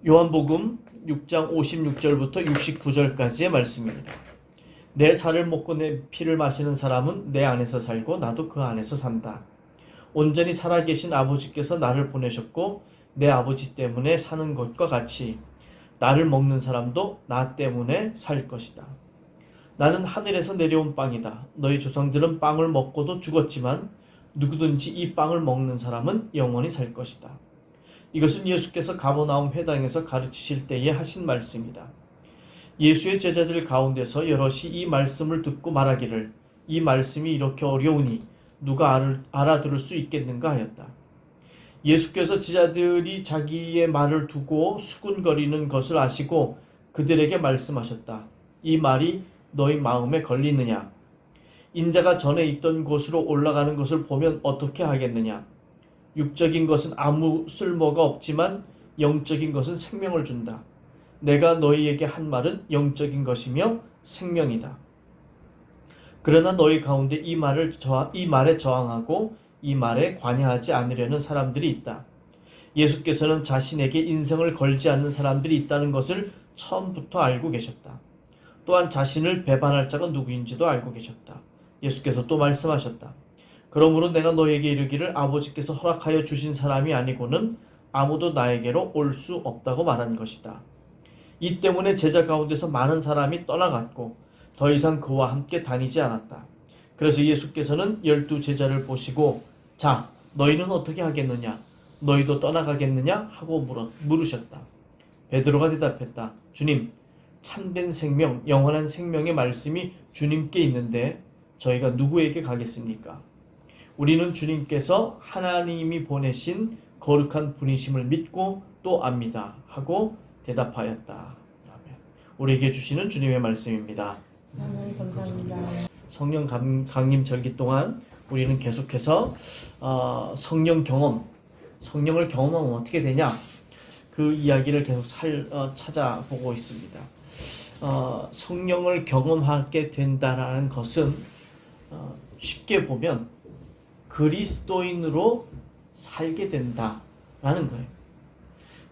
요한복음 6장 56절부터 69절까지의 말씀입니다. 내 살을 먹고 내 피를 마시는 사람은 내 안에서 살고 나도 그 안에서 산다. 온전히 살아계신 아버지께서 나를 보내셨고 내 아버지 때문에 사는 것과 같이 나를 먹는 사람도 나 때문에 살 것이다. 나는 하늘에서 내려온 빵이다. 너희 조상들은 빵을 먹고도 죽었지만 누구든지 이 빵을 먹는 사람은 영원히 살 것이다. 이것은 예수께서 가버나움 회당에서 가르치실 때에 하신 말씀이다. 예수의 제자들 가운데서 여럿이 이 말씀을 듣고 말하기를 이 말씀이 이렇게 어려우니 누가 알아들을 수 있겠는가 하였다. 예수께서 제자들이 자기의 말을 두고 수군거리는 것을 아시고 그들에게 말씀하셨다. 이 말이 너희 마음에 걸리느냐? 인자가 전에 있던 곳으로 올라가는 것을 보면 어떻게 하겠느냐? 육적인 것은 아무 쓸모가 없지만 영적인 것은 생명을 준다. 내가 너희에게 한 말은 영적인 것이며 생명이다. 그러나 너희 가운데 이 말에 저항하고 이 말에 관여하지 않으려는 사람들이 있다. 예수께서는 자신에게 인생을 걸지 않는 사람들이 있다는 것을 처음부터 알고 계셨다. 또한 자신을 배반할 자가 누구인지도 알고 계셨다. 예수께서 또 말씀하셨다. 그러므로 내가 너에게 이르기를 아버지께서 허락하여 주신 사람이 아니고는 아무도 나에게로 올 수 없다고 말한 것이다. 이 때문에 제자 가운데서 많은 사람이 떠나갔고 더 이상 그와 함께 다니지 않았다. 그래서 예수께서는 12 제자를 보시고 자, 너희는 어떻게 하겠느냐? 너희도 떠나가겠느냐? 하고 물으셨다. 베드로가 대답했다. 주님, 참된 생명, 영원한 생명의 말씀이 주님께 있는데 저희가 누구에게 가겠습니까? 우리는 주님께서 하나님이 보내신 거룩한 분이심을 믿고 또 압니다. 하고 대답하였다. 아멘. 우리에게 주시는 주님의 말씀입니다. 하나님 감사합니다. 성령 강림 절기 동안 우리는 계속해서 성령을 경험하면 어떻게 되냐? 그 이야기를 계속 찾아보고 있습니다. 성령을 경험하게 된다라는 것은 쉽게 보면 그리스도인으로 살게 된다라는 거예요.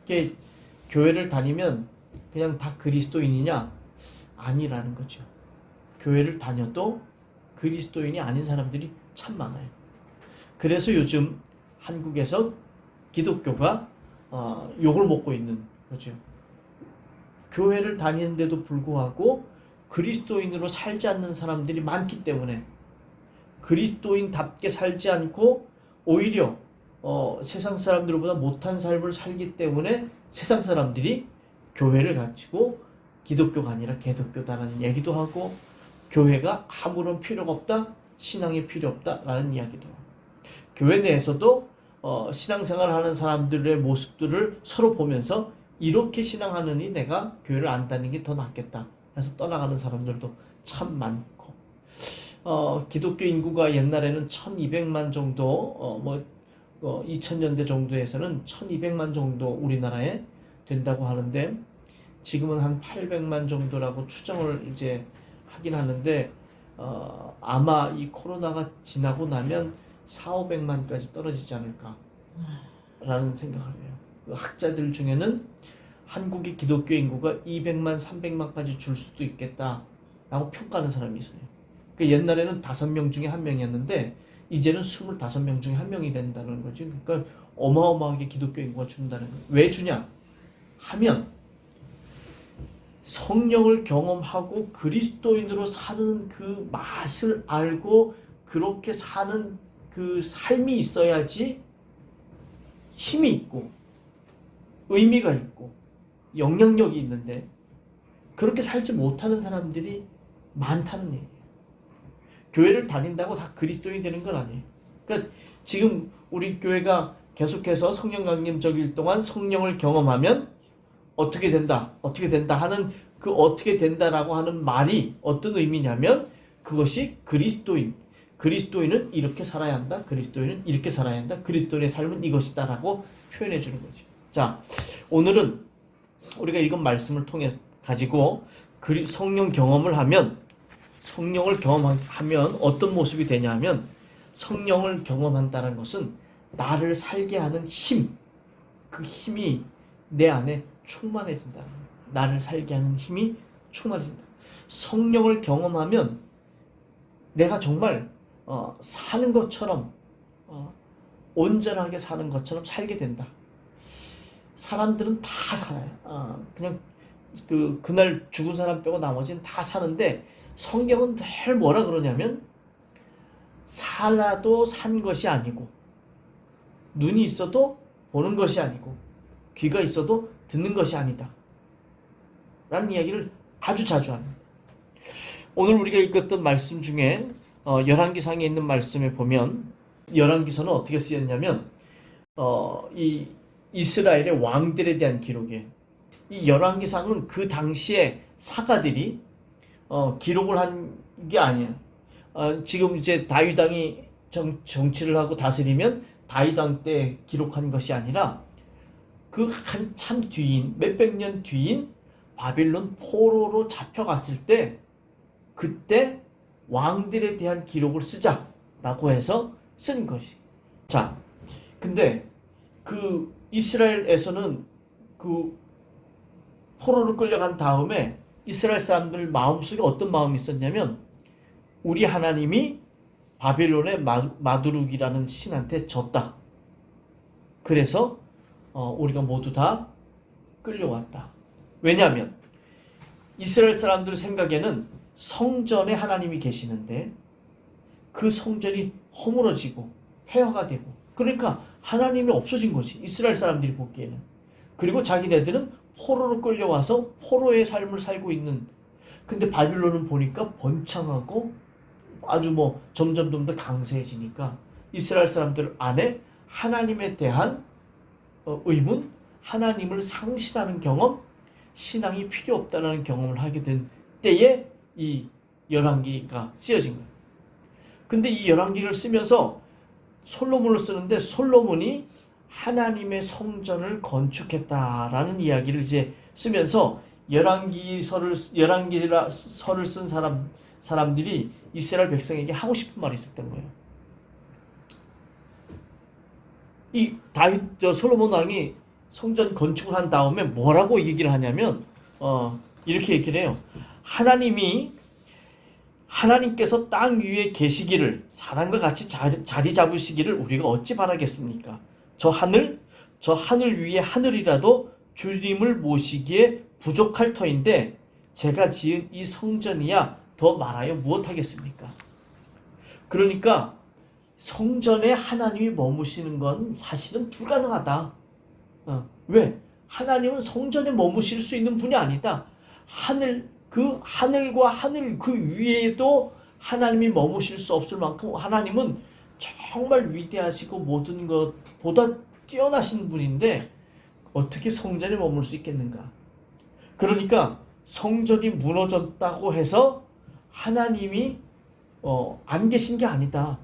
이게 교회를 다니면 그냥 다 그리스도인이냐? 아니라는 거죠. 교회를 다녀도 그리스도인이 아닌 사람들이 참 많아요. 그래서 요즘 한국에서 기독교가 욕을 먹고 있는 거죠. 교회를 다니는데도 불구하고 그리스도인으로 살지 않는 사람들이 많기 때문에 그리스도인답게 살지 않고 오히려 세상 사람들보다 못한 삶을 살기 때문에 세상 사람들이 교회를 가지고 기독교가 아니라 개독교다라는 얘기도 하고 교회가 아무런 필요가 없다, 신앙이 필요 없다라는 이야기도 하고 교회 내에서도 신앙생활을 하는 사람들의 모습들을 서로 보면서 이렇게 신앙하느니 내가 교회를 안 다니는 게 더 낫겠다 해서 떠나가는 사람들도 참 많고 기독교 인구가 옛날에는 1200만 정도 2000년대 정도에서는 1200만 정도 우리나라에 된다고 하는데 지금은 한 800만 정도라고 추정을 이제 하긴 하는데 아마 이 코로나가 지나고 나면 400~500만까지 떨어지지 않을까 라는 생각을 해요. 학자들 중에는 한국의 기독교 인구가 200만, 300만까지 줄 수도 있겠다라고 평가하는 사람이 있어요. 그러니까 옛날에는 5명 중에 1명이었는데 이제는 25명 중에 1명이 된다는 거죠. 그러니까 어마어마하게 기독교 인구가 준다는 거예요. 왜 주냐 하면 성령을 경험하고 그리스도인으로 사는 그 맛을 알고 그렇게 사는 그 삶이 있어야지 힘이 있고 의미가 있고 영향력이 있는데 그렇게 살지 못하는 사람들이 많다는 얘기예요. 교회를 다닌다고 다 그리스도인이 되는 건 아니에요. 그러니까 지금 우리 교회가 계속해서 성령 강림절일 동안 성령을 경험하면 어떻게 된다 하는 그 어떻게 된다라고 하는 말이 어떤 의미냐면 그것이 그리스도인은 이렇게 살아야 한다. 그리스도인은 이렇게 살아야 한다. 그리스도인의 삶은 이것이다 라고 표현해 주는 거죠. 자, 오늘은 우리가 이건 말씀을 통해 가지고 성령을 경험하면 어떤 모습이 되냐면 성령을 경험한다는 것은 나를 살게 하는 힘, 그 힘이 내 안에 충만해진다. 나를 살게 하는 힘이 충만해진다. 성령을 경험하면 내가 정말 사는 것처럼 온전하게 사는 것처럼 살게 된다. 사람들은 다 살아요. 그냥 그날 죽은 사람 빼고 나머지는 다 사는데 성경은 늘 뭐라 그러냐면 살아도 산 것이 아니고 눈이 있어도 보는 것이 아니고 귀가 있어도 듣는 것이 아니다. 라는 이야기를 아주 자주 합니다. 오늘 우리가 읽었던 말씀 중에 열왕기상에 있는 말씀에 보면 열왕기서는 어떻게 쓰였냐면 이 이스라엘의 왕들에 대한 기록이에요. 이 열왕기상은 그 당시에 사가들이 기록을 한 게 아니에요. 지금 이제 다윗 왕이 정치를 하고 다스리면 다윗 왕 때 기록한 것이 아니라 그 한참 뒤인 몇백 년 뒤인 바빌론 포로로 잡혀갔을 때 그때 왕들에 대한 기록을 쓰자라고 해서 쓴 것이. 자, 근데 그 이스라엘에서는 그 포로로 끌려간 다음에 이스라엘 사람들 마음속에 어떤 마음이 있었냐면 우리 하나님이 바빌론의 마두룩이라는 신한테 졌다. 그래서 우리가 모두 다 끌려왔다. 왜냐하면 이스라엘 사람들 생각에는 성전에 하나님이 계시는데 그 성전이 허물어지고 폐허가 되고 그러니까 하나님이 없어진 거지. 이스라엘 사람들이 보기에는. 그리고 자기네들은 포로로 끌려와서 포로의 삶을 살고 있는. 근데 바빌론은 보니까 번창하고 아주 점점 더 강세해지니까 이스라엘 사람들 안에 하나님에 대한 의문, 하나님을 상실하는 경험, 신앙이 필요 없다는 경험을 하게 된 때에 이 열왕기가 쓰여진 거예요. 근데 이 열왕기를 쓰면서 솔로몬을 쓰는데 솔로몬이 하나님의 성전을 건축했다라는 이야기를 이제 쓰면서 열왕기서를 쓴 사람들이 이스라엘 백성에게 하고 싶은 말이 있었던 거예요. 이 솔로몬 왕이 성전 건축을 한 다음에 뭐라고 얘기를 하냐면 이렇게 얘기를 해요. 하나님께서 땅 위에 계시기를 사람과 같이 자리 잡으시기를 우리가 어찌 바라겠습니까? 저 하늘 위에 하늘이라도 주님을 모시기에 부족할 터인데 제가 지은 이 성전이야 더 말하여 무엇하겠습니까? 그러니까 성전에 하나님이 머무시는 건 사실은 불가능하다. 왜? 하나님은 성전에 머무실 수 있는 분이 아니다. 하늘과 하늘 그 위에도 하나님이 머무실 수 없을 만큼 하나님은 정말 위대하시고 모든 것보다 뛰어나신 분인데 어떻게 성전에 머물 수 있겠는가? 그러니까 성전이 무너졌다고 해서 하나님이 안 계신 게 아니다.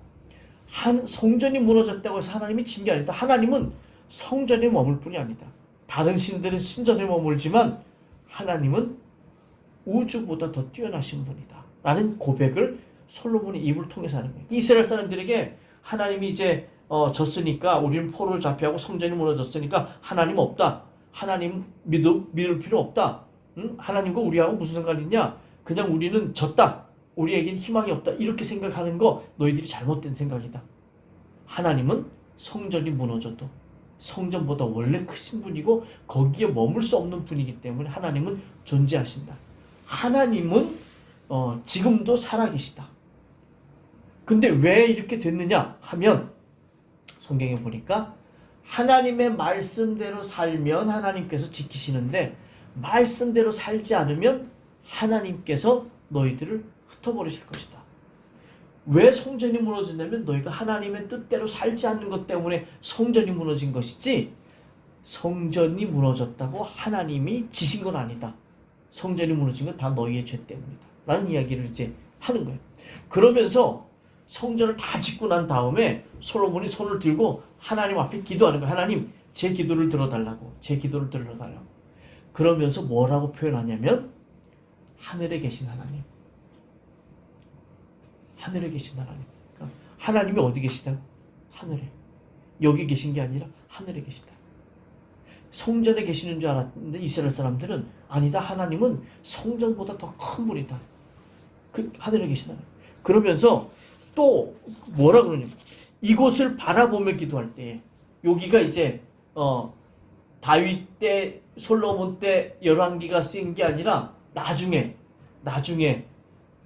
성전이 무너졌다고 해서 하나님이 진 게 아니다. 하나님은 성전에 머물 뿐이 아니다. 다른 신들은 신전에 머물지만 하나님은 우주보다 더 뛰어나신 분이다. 라는 고백을 솔로몬의 입을 통해서 하는 거예요. 이스라엘 사람들에게 하나님이 이제 졌으니까 우리는 포로를 잡혀하고 성전이 무너졌으니까 하나님 없다. 하나님 믿을 필요 없다. 응? 하나님과 우리하고 무슨 상관이 있냐? 그냥 우리는 졌다. 우리에겐 희망이 없다. 이렇게 생각하는 거 너희들이 잘못된 생각이다. 하나님은 성전이 무너져도 성전보다 원래 크신 분이고 거기에 머물 수 없는 분이기 때문에 하나님은 존재하신다. 하나님은 지금도 살아계시다. 근데 왜 이렇게 됐느냐 하면 성경에 보니까 하나님의 말씀대로 살면 하나님께서 지키시는데 말씀대로 살지 않으면 하나님께서 너희들을 흩어버리실 것이다. 왜 성전이 무너지냐면 너희가 하나님의 뜻대로 살지 않는 것 때문에 성전이 무너진 것이지 성전이 무너졌다고 하나님이 지신 건 아니다. 성전이 무너진 건 다 너희의 죄 때문이다. 라는 이야기를 이제 하는 거예요. 그러면서 성전을 다 짓고 난 다음에 솔로몬이 손을 들고 하나님 앞에 기도하는 거예요. 하나님, 제 기도를 들어달라고. 제 기도를 들어달라고. 그러면서 뭐라고 표현하냐면 하늘에 계신 하나님. 하늘에 계신 하나님. 그러니까 하나님이 어디 계시다고? 하늘에. 여기 계신 게 아니라 하늘에 계시다. 성전에 계시는 줄 알았는데 이스라엘 사람들은 아니다. 하나님은 성전보다 더 큰 분이다. 그 하늘에 계시다. 그러면서 또 뭐라 그러냐면 이곳을 바라보며 기도할 때에 여기가 이제 다윗 때 솔로몬 때 열왕기가 쓰인 게 아니라 나중에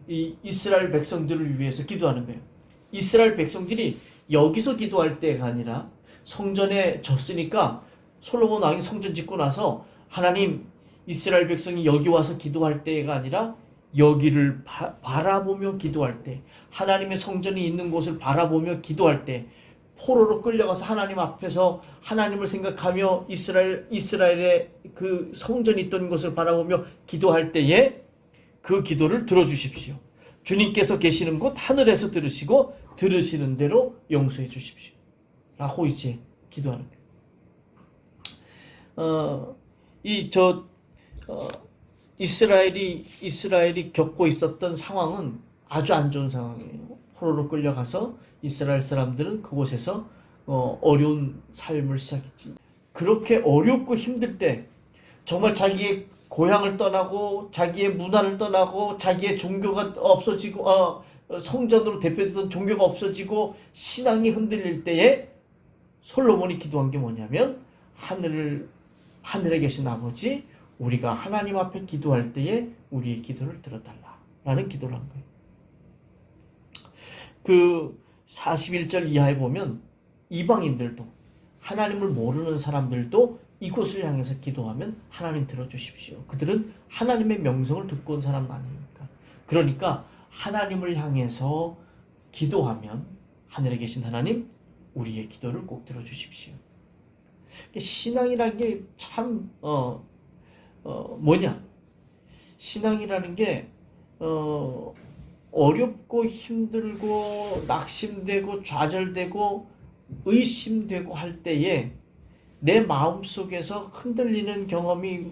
이 이스라엘 백성들을 위해서 기도하는 거예요. 이스라엘 백성들이 여기서 기도할 때가 아니라 성전에 졌으니까 솔로몬 왕이 성전 짓고 나서 하나님 이스라엘 백성이 여기 와서 기도할 때가 아니라 여기를 바라보며 기도할 때, 하나님의 성전이 있는 곳을 바라보며 기도할 때, 포로로 끌려가서 하나님 앞에서 하나님을 생각하며 이스라엘의 그 성전이 있던 곳을 바라보며 기도할 때에 그 기도를 들어주십시오. 주님께서 계시는 곳 하늘에서 들으시고 들으시는 대로 용서해 주십시오. 라고 이제 기도하는 거예요. 이스라엘이 겪고 있었던 상황은 아주 안 좋은 상황이에요. 포로로 끌려가서 이스라엘 사람들은 그곳에서 어려운 삶을 시작했지. 그렇게 어렵고 힘들 때 정말 자기의 고향을 떠나고 자기의 문화를 떠나고 자기의 종교가 없어지고 성전으로 대표되던 종교가 없어지고 신앙이 흔들릴 때에 솔로몬이 기도한 게 뭐냐면 하늘에 계신 아버지, 우리가 하나님 앞에 기도할 때에 우리의 기도를 들어달라라는 기도를 한 거예요. 그 41절 이하에 보면 이방인들도 하나님을 모르는 사람들도 이곳을 향해서 기도하면 하나님 들어주십시오. 그들은 하나님의 명성을 듣고 온 사람 아닙니까? 그러니까 하나님을 향해서 기도하면 하늘에 계신 하나님, 우리의 기도를 꼭 들어주십시오. 신앙이라는 게 참 뭐냐? 신앙이라는 게 어렵고 힘들고 낙심되고 좌절되고 의심되고 할 때에 내 마음속에서 흔들리는 경험이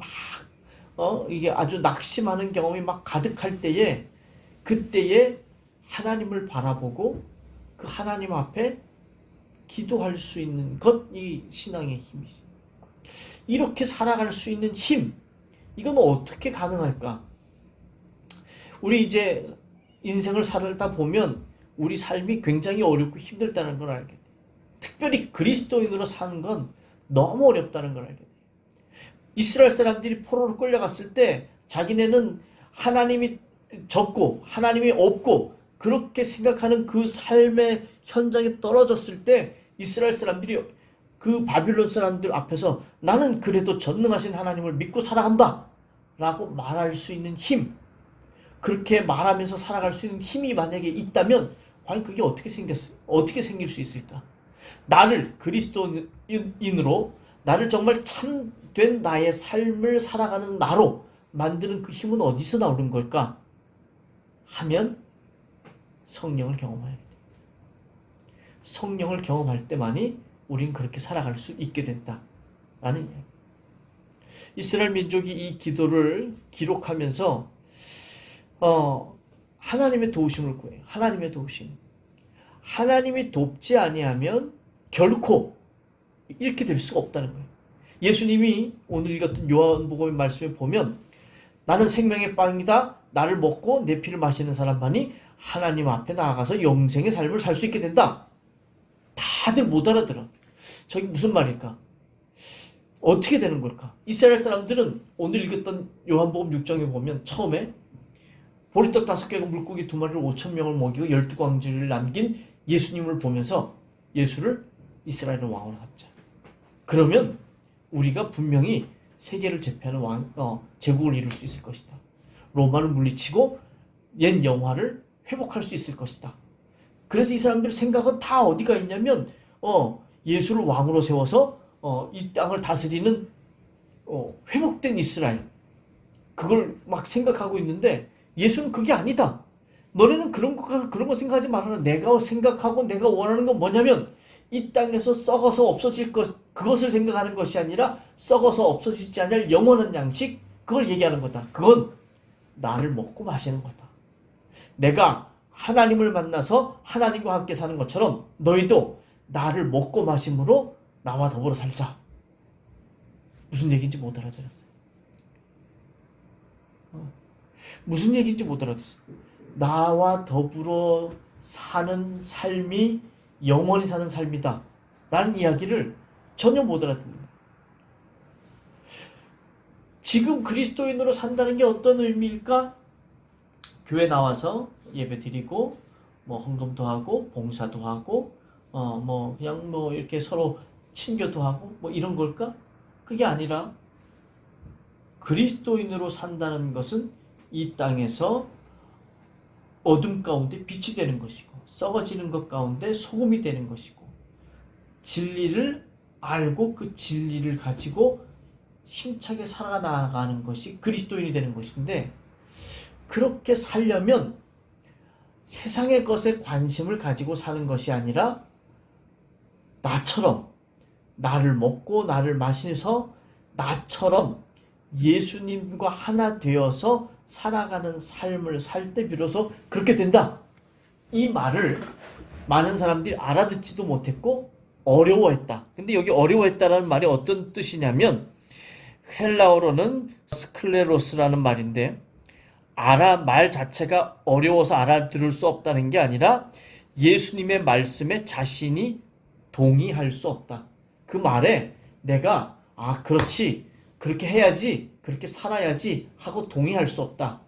이게 아주 낙심하는 경험이 막 가득할 때에 그때에 하나님을 바라보고 그 하나님 앞에 기도할 수 있는 것이 신앙의 힘이죠. 이렇게 살아갈 수 있는 힘, 이건 어떻게 가능할까? 우리 이제 인생을 살다 보면 우리 삶이 굉장히 어렵고 힘들다는 걸 알게 돼요. 특별히 그리스도인으로 사는 건 너무 어렵다는 걸 알게 돼요. 이스라엘 사람들이 포로로 끌려갔을 때 자기네는 하나님이 적고 하나님이 없고 그렇게 생각하는 그 삶의 현장에 떨어졌을 때 이스라엘 사람들이 그 바빌론 사람들 앞에서 나는 그래도 전능하신 하나님을 믿고 살아간다 라고 말할 수 있는 힘, 그렇게 말하면서 살아갈 수 있는 힘이 만약에 있다면 과연 그게 어떻게 생길 수 있을까? 나를 그리스도인으로 나를 정말 참된 나의 삶을 살아가는 나로 만드는 그 힘은 어디서 나오는 걸까? 하면 성령을 경험해야 돼. 성령을 경험할 때만이 우린 그렇게 살아갈 수 있게 된다라는 이야기. 이스라엘 민족이 이 기도를 기록하면서 하나님의 도우심을 구해요. 하나님의 도우심. 하나님이 돕지 아니하면 결코 이렇게 될 수가 없다는 거예요. 예수님이 오늘 읽었던 요한복음의 말씀에 보면 나는 생명의 빵이다. 나를 먹고 내 피를 마시는 사람만이 하나님 앞에 나아가서 영생의 삶을 살 수 있게 된다. 다들 못 알아들어. 저게 무슨 말일까? 어떻게 되는 걸까? 이스라엘 사람들은 오늘 읽었던 요한복음 6장에 보면 처음에 보리떡 5개과 물고기 2마리를 5,000명을 먹이고 12광지를 남긴 예수님을 보면서 예수를 이스라엘의 왕으로 삼자. 그러면 우리가 분명히 세계를 제패하는 제국을 이룰 수 있을 것이다. 로마를 물리치고 옛 영화를 회복할 수 있을 것이다. 그래서 이 사람들 생각은 다 어디가 있냐면 예수를 왕으로 세워서 이 땅을 다스리는 회복된 이스라엘, 그걸 막 생각하고 있는데 예수는 그게 아니다. 너네는 그런 거 생각하지 말아라. 내가 생각하고 내가 원하는 건 뭐냐면 이 땅에서 썩어서 없어질 그것을 생각하는 것이 아니라 썩어서 없어지지 않을 영원한 양식, 그걸 얘기하는 거다. 그건 나를 먹고 마시는 거다. 내가 하나님을 만나서 하나님과 함께 사는 것처럼 너희도 나를 먹고 마심으로 나와 더불어 살자. 무슨 얘기인지 못 알아들었어요. 무슨 얘기인지 못 알아들었어요. 나와 더불어 사는 삶이 영원히 사는 삶이다 라는 이야기를 전혀 못 알아듣는다. 지금 그리스도인으로 산다는 게 어떤 의미일까? 교회 나와서 예배 드리고 뭐 헌금도 하고 봉사도 하고 뭐 그냥 뭐 이렇게 서로 친교도 하고 뭐 이런 걸까? 그게 아니라 그리스도인으로 산다는 것은 이 땅에서 어둠 가운데 빛이 되는 것이고 썩어지는 것 가운데 소금이 되는 것이고 진리를 알고 그 진리를 가지고 힘차게 살아나가는 것이 그리스도인이 되는 것인데, 그렇게 살려면 세상의 것에 관심을 가지고 사는 것이 아니라 나처럼 나를 먹고 나를 마셔서 나처럼 예수님과 하나 되어서 살아가는 삶을 살 때 비로소 그렇게 된다. 이 말을 많은 사람들이 알아듣지도 못했고 어려워했다. 근데 여기 어려워했다라는 말이 어떤 뜻이냐면 헬라어로는 스클레로스라는 말인데 말 자체가 어려워서 알아들을 수 없다는 게 아니라 예수님의 말씀에 자신이 동의할 수 없다. 그 말에 내가 그렇지 그렇게 해야지 그렇게 살아야지 하고 동의할 수 없다.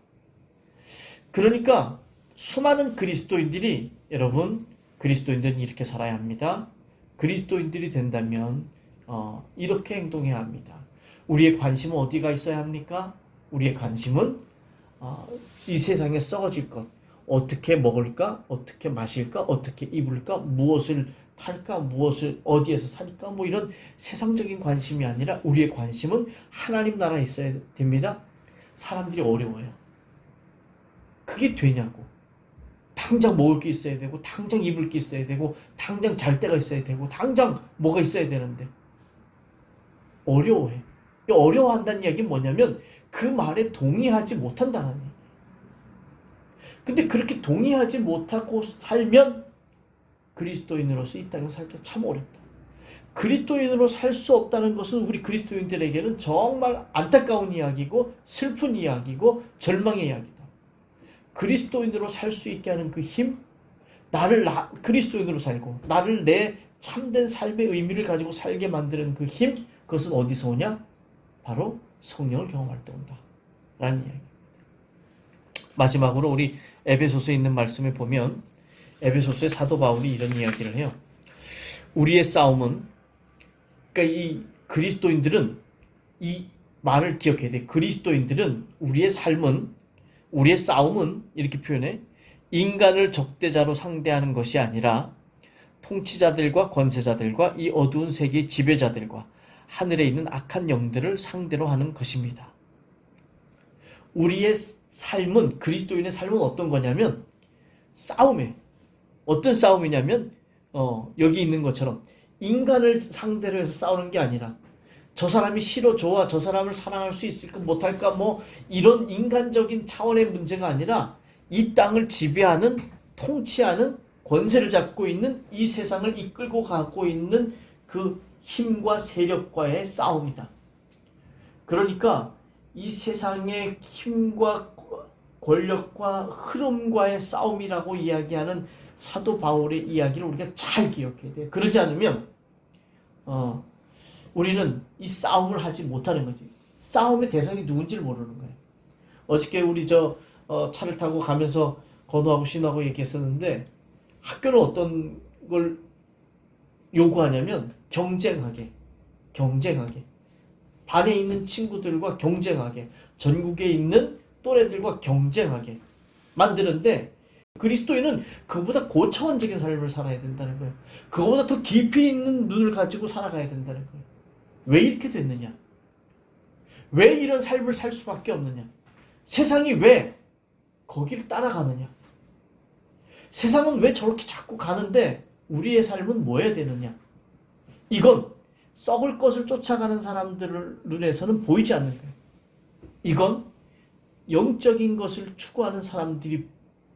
그러니까 수많은 그리스도인들이 여러분 그리스도인들은 이렇게 살아야 합니다. 그리스도인들이 된다면 이렇게 행동해야 합니다. 우리의 관심은 어디가 있어야 합니까? 우리의 관심은 이 세상에 썩어질 것, 어떻게 먹을까, 어떻게 마실까, 어떻게 입을까, 무엇을 탈까, 무엇을 어디에서 살까, 뭐 이런 세상적인 관심이 아니라 우리의 관심은 하나님 나라에 있어야 됩니다. 사람들이 어려워요. 그게 되냐고. 당장 먹을 게 있어야 되고, 당장 입을 게 있어야 되고, 당장 잘 데가 있어야 되고, 당장 뭐가 있어야 되는데 어려워해. 어려워한다는 이야기는 뭐냐면 그 말에 동의하지 못한다는 얘기. 근데 그렇게 동의하지 못하고 살면 그리스도인으로서 이 땅에 살기 참 어렵다. 그리스도인으로 살 수 없다는 것은 우리 그리스도인들에게는 정말 안타까운 이야기고 슬픈 이야기고 절망의 이야기다. 그리스도인으로 살 수 있게 하는 그 힘, 그리스도인으로 살고 나를 내 참된 삶의 의미를 가지고 살게 만드는 그 힘, 그것은 어디서 오냐? 바로 성령을 경험할 때 온다 라는 이야기입니다. 마지막으로 우리 에베소서에 있는 말씀을 보면 에베소서의 사도 바울이 이런 이야기를 해요. 우리의 싸움은, 그러니까 이 그리스도인들은 이 말을 기억해야 돼. 그리스도인들은 우리의 삶은, 우리의 싸움은 이렇게 표현해. 인간을 적대자로 상대하는 것이 아니라 통치자들과 권세자들과 이 어두운 세계의 지배자들과 하늘에 있는 악한 영들을 상대로 하는 것입니다. 우리의 삶은, 그리스도인의 삶은 어떤 거냐면 싸움이에요. 어떤 싸움이냐면 여기 있는 것처럼 인간을 상대로 해서 싸우는 게 아니라 저 사람이 싫어 좋아 저 사람을 사랑할 수 있을까 못할까 뭐 이런 인간적인 차원의 문제가 아니라 이 땅을 지배하는, 통치하는, 권세를 잡고 있는, 이 세상을 이끌고 가고 있는 그 힘과 세력과의 싸움이다. 그러니까 이 세상의 힘과 권력과 흐름과의 싸움이라고 이야기하는 사도 바울의 이야기를 우리가 잘 기억해야 돼요. 그러지 않으면 우리는 이 싸움을 하지 못하는 거지. 싸움의 대상이 누군지를 모르는 거예요. 어저께 우리 차를 타고 가면서 건우하고 신우하고 얘기했었는데 학교는 어떤 걸 요구하냐면 경쟁하게 반에 있는 친구들과 경쟁하게, 전국에 있는 또래들과 경쟁하게 만드는데 그리스도인은 그보다 고차원적인 삶을 살아야 된다는 거예요. 그거보다 더 깊이 있는 눈을 가지고 살아가야 된다는 거예요. 왜 이렇게 됐느냐? 왜 이런 삶을 살 수밖에 없느냐? 세상이 왜 거기를 따라가느냐? 세상은 왜 저렇게 자꾸 가는데 우리의 삶은 뭐 해야 되느냐? 이건 썩을 것을 쫓아가는 사람들 눈에서는 보이지 않는 거예요. 이건 영적인 것을 추구하는 사람들이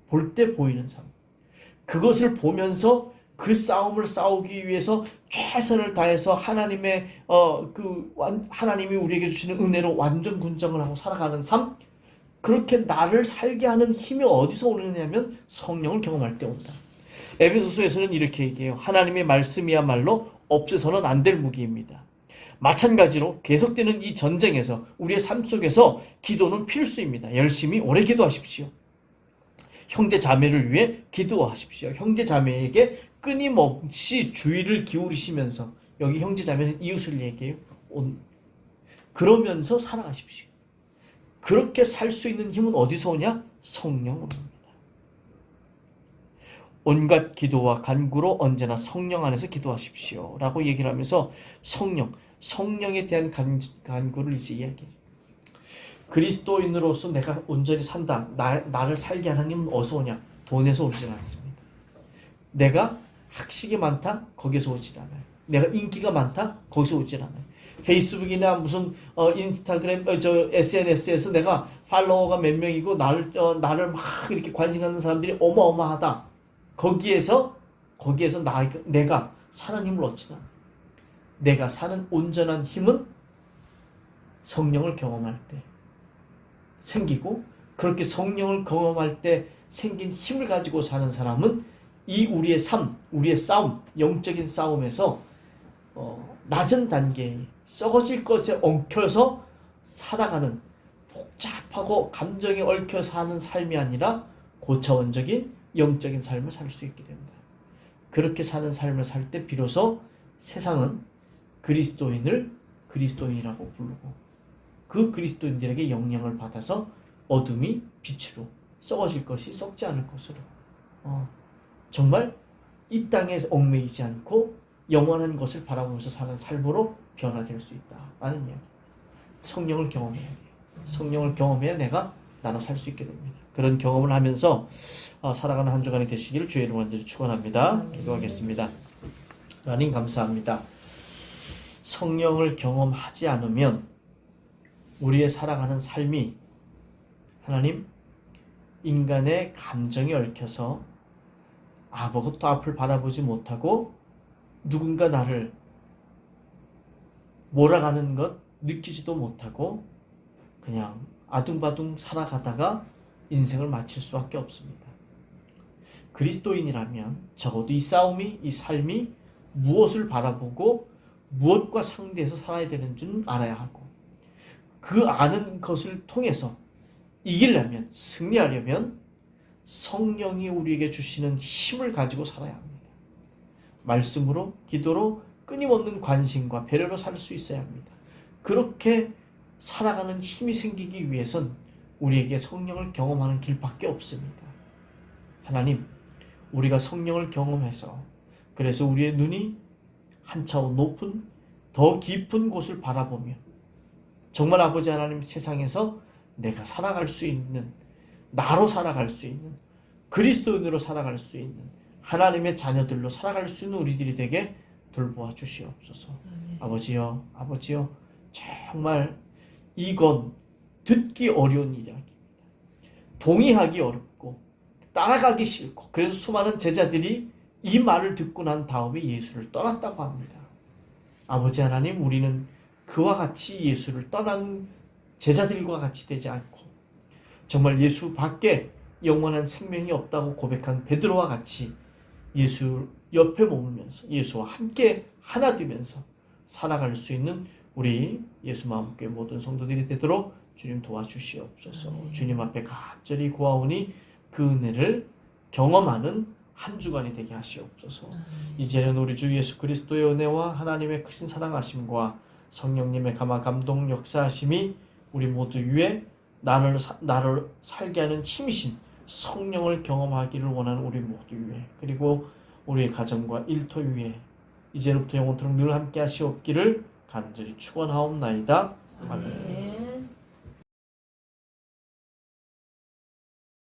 볼 때 보이는 삶. 그것을 보면서 그 싸움을 싸우기 위해서 최선을 다해서 하나님이 우리에게 주시는 은혜로 완전 군정을 하고 살아가는 삶, 그렇게 나를 살게 하는 힘이 어디서 오느냐면 성령을 경험할 때 온다. 에베소서에서는 이렇게 얘기해요. 하나님의 말씀이야말로 없애서는 안 될 무기입니다. 마찬가지로 계속되는 이 전쟁에서 우리의 삶 속에서 기도는 필수입니다. 열심히 오래 기도하십시오. 형제 자매를 위해 기도하십시오. 형제 자매에게 끊임없이 주의를 기울이시면서, 여기 형제 자매는 이웃을 얘기해요. 그러면서 살아가십시오. 그렇게 살 수 있는 힘은 어디서 오냐? 성령으로 옵니다. 온갖 기도와 간구로 언제나 성령 안에서 기도하십시오 라고 얘기를 하면서 성령에 대한 간구를 이제 이야기해요. 그리스도인으로서 내가 온전히 산다. 나를 살게 하는 힘은 어디서 오냐? 돈에서 오지 않습니다. 내가 학식이 많다? 거기서 오질 않아요. 내가 인기가 많다? 거기서 오질 않아요. 페이스북이나 무슨 인스타그램, SNS에서 내가 팔로워가 몇 명이고 나를 막 이렇게 관심 갖는 사람들이 어마어마하다. 거기에서 내가 사는 힘을 얻지 않아요. 내가 사는 온전한 힘은 성령을 경험할 때 생기고, 그렇게 성령을 경험할 때 생긴 힘을 가지고 사는 사람은 이 우리의 삶, 우리의 싸움, 영적인 싸움에서 낮은 단계에 썩어질 것에 엉켜서 살아가는, 복잡하고 감정에 얽혀서 사는 삶이 아니라 고차원적인 영적인 삶을 살 수 있게 된다. 그렇게 사는 삶을 살 때 비로소 세상은 그리스도인을 그리스도인이라고 부르고, 그 그리스도인들에게 영향을 받아서 어둠이 빛으로, 썩어질 것이 썩지 않을 것으로, 정말 이 땅에 얽매이지 않고 영원한 것을 바라보면서 사는 삶으로 변화될 수 있다라는 이야기. 성령을 경험해야 돼요. 성령을 경험해야 내가 나눠 살 수 있게 됩니다. 그런 경험을 하면서 살아가는 한 주간이 되시기를 주의 이름으로 간절히 축원합니다. 기도하겠습니다. 하나님 감사합니다. 성령을 경험하지 않으면 우리의 살아가는 삶이, 하나님, 인간의 감정에 얽혀서 아무것도 앞을 바라보지 못하고 누군가 나를 몰아가는 것 느끼지도 못하고 그냥 아둥바둥 살아가다가 인생을 마칠 수밖에 없습니다. 그리스도인이라면 적어도 이 싸움이, 이 삶이 무엇을 바라보고 무엇과 상대해서 살아야 되는 줄 알아야 하고, 그 아는 것을 통해서 이기려면, 승리하려면 성령이 우리에게 주시는 힘을 가지고 살아야 합니다. 말씀으로, 기도로, 끊임없는 관심과 배려로 살 수 있어야 합니다. 그렇게 살아가는 힘이 생기기 위해선 우리에게 성령을 경험하는 길밖에 없습니다. 하나님, 우리가 성령을 경험해서, 그래서 우리의 눈이 한 차원 높은 더 깊은 곳을 바라보며 정말 아버지 하나님, 세상에서 내가 살아갈 수 있는, 나로 살아갈 수 있는, 그리스도인으로 살아갈 수 있는, 하나님의 자녀들로 살아갈 수 있는 우리들이 되게 돌보아 주시옵소서. 아버지요, 정말 이건 듣기 어려운 이야기입니다. 동의하기 어렵고 따라가기 싫고, 그래서 수많은 제자들이 이 말을 듣고 난 다음에 예수를 떠났다고 합니다. 아버지 하나님, 우리는 그와 같이 예수를 떠난 제자들과 같이 되지 않고 정말 예수 밖에 영원한 생명이 없다고 고백한 베드로와 같이 예수 옆에 머물면서 예수와 함께 하나 되면서 살아갈 수 있는 우리 예수 마음교회 모든 성도들이 되도록 주님 도와주시옵소서. 주님 앞에 간절히 구하오니 그 은혜를 경험하는 한 주간이 되게 하시옵소서. 이제는 우리 주 예수 그리스도의 은혜와 하나님의 크신 사랑하심과 성령님의 감동 역사하심이 우리 모두 위에 나를 살게 하는 힘이신 성령을 경험하기를 원하는 우리 모두 위에, 그리고 우리의 가정과 일터 위에 이제부터 영원토록 늘 함께 하시옵기를 간절히 축원하옵나이다. 아멘.